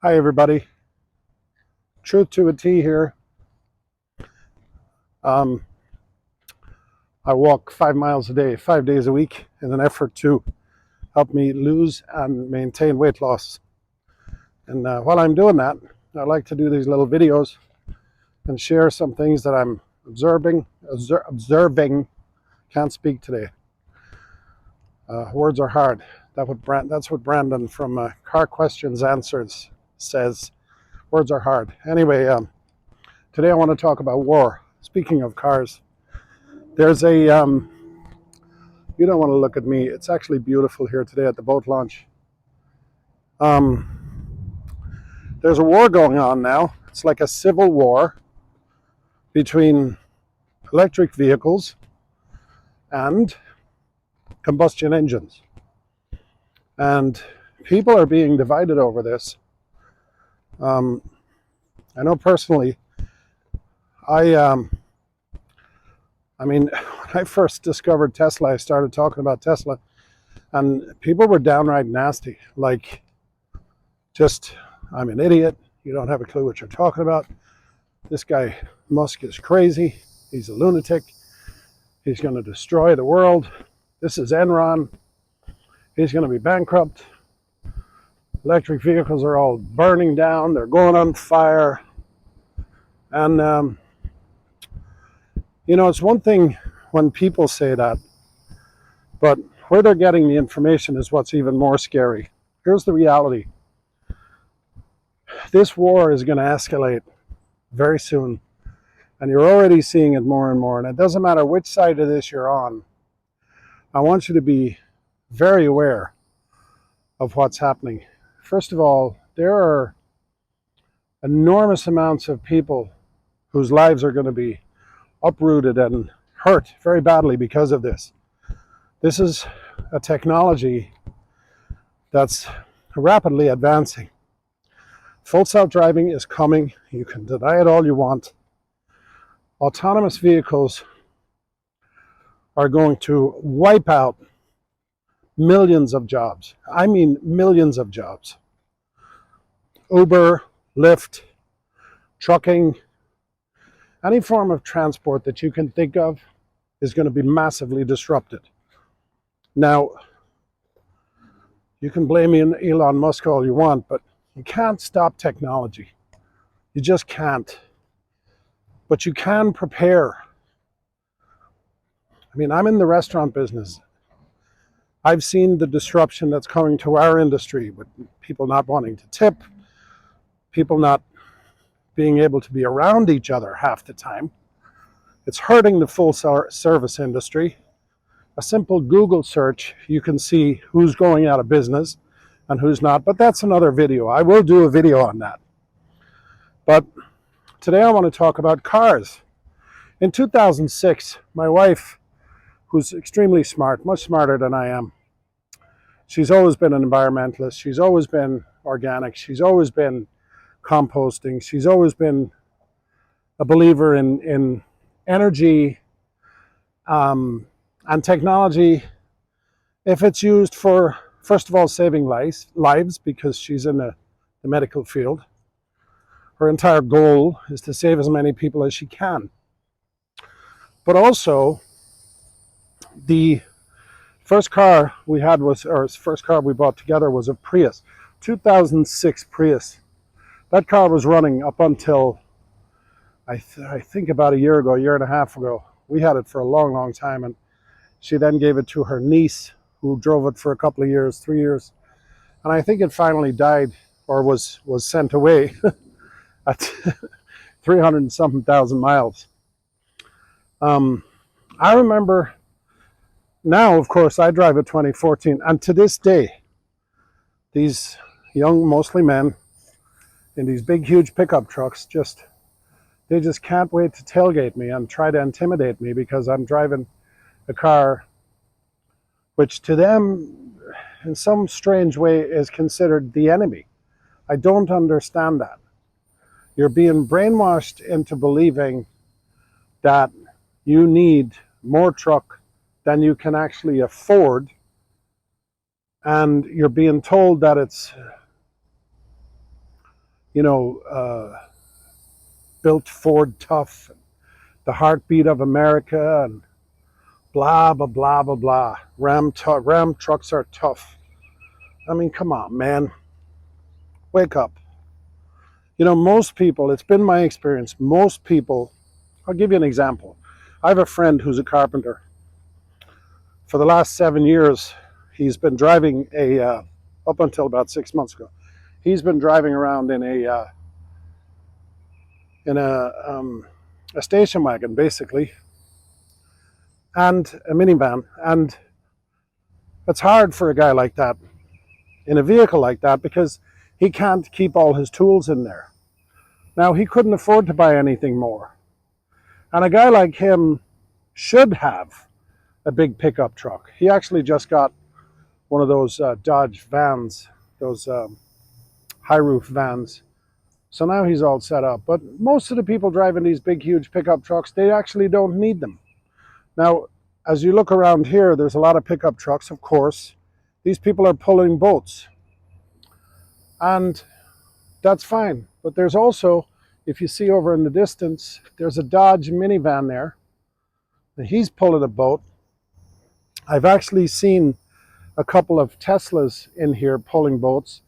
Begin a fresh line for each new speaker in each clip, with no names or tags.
Hi everybody, truth to a T here. Um, I walk 5 miles a day, 5 days a week in an effort to help me lose and maintain weight loss. And while I'm doing that, I like to do these little videos and share some things that I'm observing. Can't speak today. Words are hard. That's what Brandon from Car Questions Answers says. Words are hard. Anyway, today I want to talk about war. Speaking of cars, there's a you don't want to look at me. It's actually beautiful here today at the boat launch. There's a war going on now. It's like a civil war between electric vehicles and combustion engines. And people are being divided over this. I know personally, I mean, when I first discovered Tesla, I started talking about Tesla, and people were downright nasty. Like, just, I'm an idiot. You don't have a clue what you're talking about. This guy, Musk, is crazy. He's a lunatic. He's going to destroy the world. This is Enron. He's going to be bankrupt. Electric vehicles are all burning down. They're going on fire. And, it's one thing when people say that, but where they're getting the information is what's even more scary. Here's the reality. This war is going to escalate very soon, and you're already seeing it more and more. And it doesn't matter which side of this you're on. I want you to be very aware of what's happening. First of all, there are enormous amounts of people whose lives are going to be uprooted and hurt very badly because of this. This is a technology that's rapidly advancing. Full self-driving is coming. You can deny it all you want. Autonomous vehicles are going to wipe out millions of jobs. I mean millions of jobs. Uber, Lyft, trucking, any form of transport that you can think of is going to be massively disrupted. Now, you can blame Elon Musk all you want, but you can't stop technology. You just can't. But you can prepare. I mean, I'm in the restaurant business. I've seen the disruption that's coming to our industry with people not wanting to tip, people not being able to be around each other half the time. It's hurting the full service industry. A simple Google search, you can see who's going out of business and who's not, but that's another video. I will do a video on that. But today I want to talk about cars. In 2006, my wife, who's extremely smart, much smarter than I am, she's always been an environmentalist, she's always been organic, she's always been composting, she's always been a believer in energy and technology if it's used for, first of all, saving lives, because she's in the medical field. Her entire goal is to save as many people as she can. But also, the first car we had first car we bought together was a Prius, 2006 Prius. That car was running up until, I think about a year and a half ago. We had it for a long, long time, and she then gave it to her niece, who drove it for a couple of years, 3 years. And I think it finally died or was sent away at 300 and something thousand miles. I remember now, of course, I drive a 2014, and to this day, these young, mostly men, in these big, huge pickup trucks, they just can't wait to tailgate me and try to intimidate me because I'm driving a car which to them, in some strange way, is considered the enemy. I don't understand that. You're being brainwashed into believing that you need more truck than you can actually afford, and you're being told that it's built Ford tough, the heartbeat of America, and blah, blah, blah, blah, blah. Ram trucks are tough. I mean, come on, man. Wake up. Most people, it's been my experience, most people, I'll give you an example. I have a friend who's a carpenter. For the last 7 years, he's been driving up until about 6 months ago, he's been driving around in a station wagon, basically, and a minivan. And it's hard for a guy like that in a vehicle like that because he can't keep all his tools in there. Now, he couldn't afford to buy anything more. And a guy like him should have a big pickup truck. He actually just got one of those Dodge vans, those high roof vans. So now he's all set up. But most of the people driving these big, huge pickup trucks, they actually don't need them. Now, as you look around here, there's a lot of pickup trucks, of course. These people are pulling boats. And that's fine. But there's also, if you see over in the distance, there's a Dodge minivan there. And he's pulling a boat. I've actually seen a couple of Teslas in here pulling boats.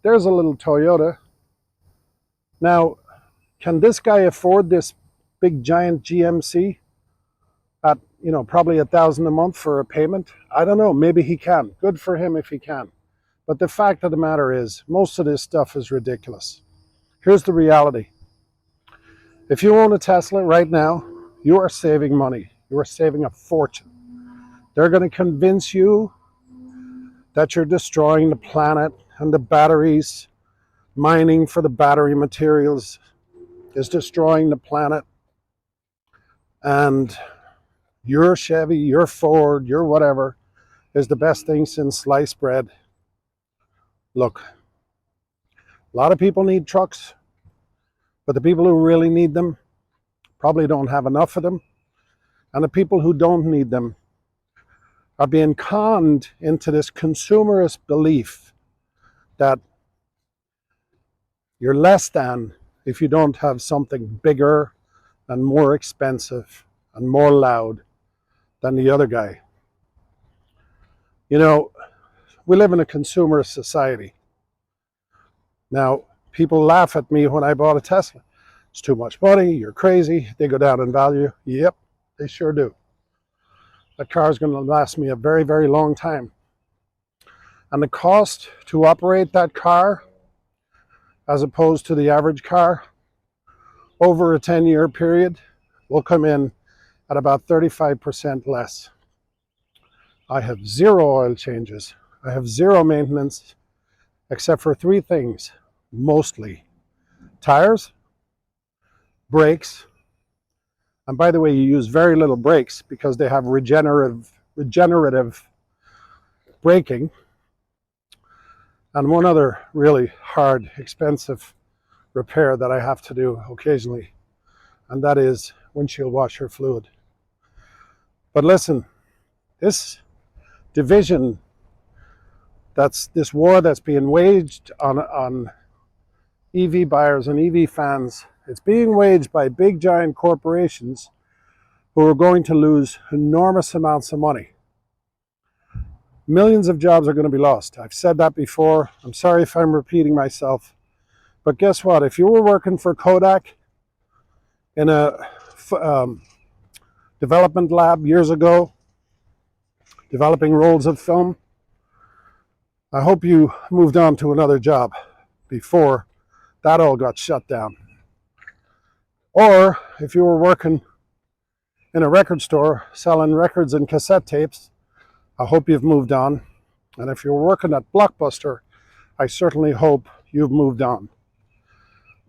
There's a little Toyota. Now, can this guy afford this big giant GMC at, probably $1,000 a month for a payment? I don't know. Maybe he can. Good for him if he can. But the fact of the matter is, most of this stuff is ridiculous. Here's the reality. If you own a Tesla right now, you are saving money. You are saving a fortune. They're going to convince you that you're destroying the planet and the batteries. Mining for the battery materials is destroying the planet. And your Chevy, your Ford, your whatever is the best thing since sliced bread. Look, a lot of people need trucks, but the people who really need them probably don't have enough of them. And the people who don't need them are being conned into this consumerist belief that you're less than if you don't have something bigger and more expensive and more loud than the other guy. We live in a consumerist society. Now, people laugh at me when I bought a Tesla. It's too much money, you're crazy, they go down in value. Yep, they sure do. That car is going to last me a very, very long time. And the cost to operate that car, as opposed to the average car, over a 10-year period, will come in at about 35% less. I have zero oil changes. I have zero maintenance, except for 3 things, mostly. Tires, brakes, and by the way, you use very little brakes because they have regenerative braking. And one other really hard, expensive repair that I have to do occasionally, and that is windshield washer fluid. But listen, this division, this war that's being waged on EV buyers and EV fans, it's being waged by big giant corporations who are going to lose enormous amounts of money. Millions of jobs are going to be lost. I've said that before. I'm sorry if I'm repeating myself. But guess what? If you were working for Kodak in a development lab years ago, developing rolls of film, I hope you moved on to another job before that all got shut down. Or if you were working in a record store selling records and cassette tapes, I hope you've moved on. And if you're working at Blockbuster, I certainly hope you've moved on.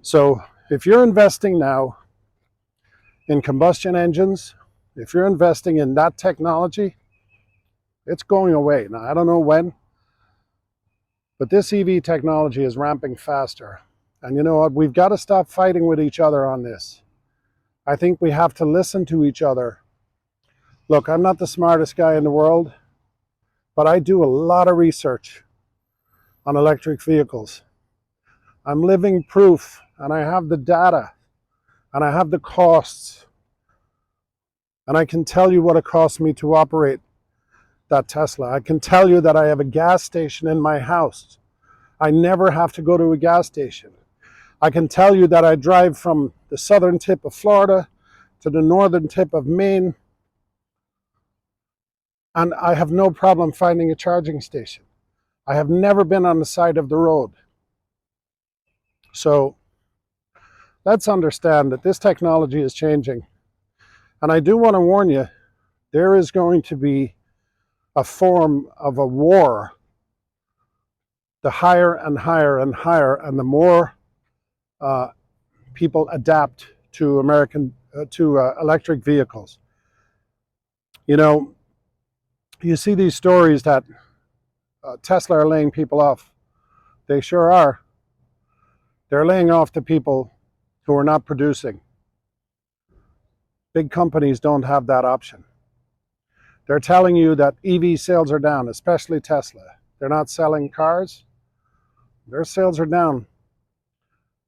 So if you're investing now in combustion engines, if you're investing in that technology, it's going away. Now, I don't know when, but this EV technology is ramping faster. And you know what? We've got to stop fighting with each other on this. I think we have to listen to each other. Look, I'm not the smartest guy in the world, but I do a lot of research on electric vehicles. I'm living proof, and I have the data, and I have the costs, and I can tell you what it costs me to operate that Tesla. I can tell you that I have a gas station in my house. I never have to go to a gas station. I can tell you that I drive from the southern tip of Florida to the northern tip of Maine, and I have no problem finding a charging station. I have never been on the side of the road. So let's understand that this technology is changing. And I do want to warn you, there is going to be a form of a war. The higher and higher and higher, and the more people adapt to electric vehicles. You know, you see these stories that Tesla are laying people off. They sure are. They're laying off the people who are not producing. Big companies don't have that option. They're telling you that EV sales are down, especially Tesla. They're not selling cars. Their sales are down.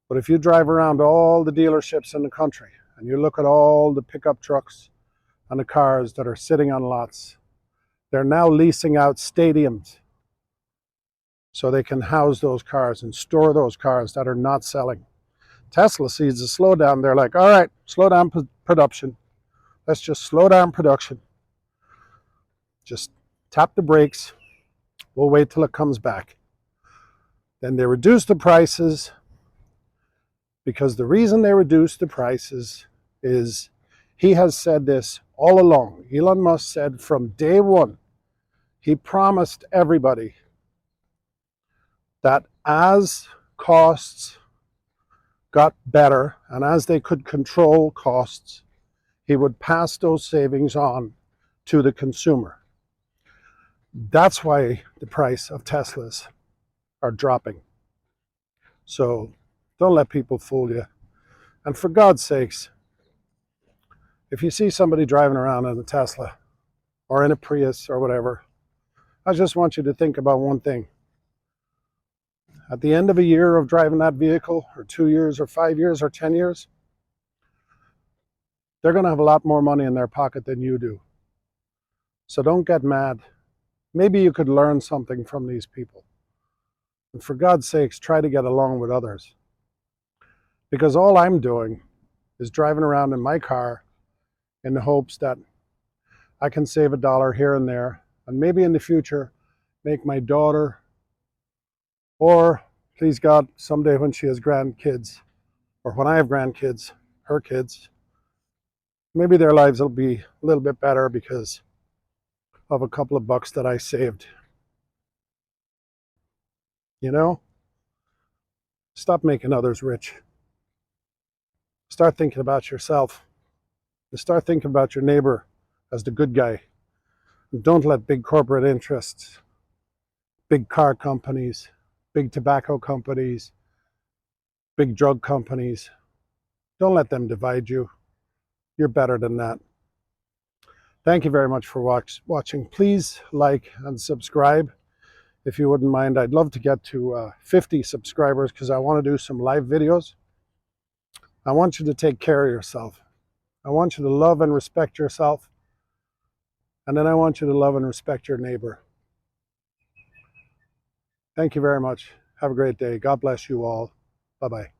But if you drive around all the dealerships in the country and you look at all the pickup trucks and the cars that are sitting on lots, they're now leasing out stadiums so they can house those cars and store those cars that are not selling. Tesla sees a slowdown. They're like, all right, slow down production. Let's just slow down production. Just tap the brakes. We'll wait till it comes back. Then they reduce the prices, because the reason they reduce the prices is, he has said this all along. Elon Musk said from day one, he promised everybody that as costs got better and as they could control costs, he would pass those savings on to the consumer. That's why the price of Teslas are dropping. So don't let people fool you. And for God's sakes, if you see somebody driving around in a Tesla or in a Prius or whatever, I just want you to think about one thing. At the end of a year of driving that vehicle, or 2 years, or 5 years, or 10 years, they're going to have a lot more money in their pocket than you do. So don't get mad. Maybe you could learn something from these people. And for God's sakes, try to get along with others. Because all I'm doing is driving around in my car in the hopes that I can save $1 here and there, and maybe in the future make my daughter, or please God, someday when she has grandkids, or when I have grandkids, her kids, maybe their lives will be a little bit better because of a couple of bucks that I saved. You know? Stop making others rich. Start thinking about yourself. And start thinking about your neighbor as the good guy. And don't let big corporate interests, big car companies, big tobacco companies, big drug companies, don't let them divide you. You're better than that. Thank you very much for watching. Please like and subscribe if you wouldn't mind. I'd love to get to 50 subscribers because I want to do some live videos. I want you to take care of yourself. I want you to love and respect yourself. And then I want you to love and respect your neighbor. Thank you very much. Have a great day. God bless you all. Bye-bye.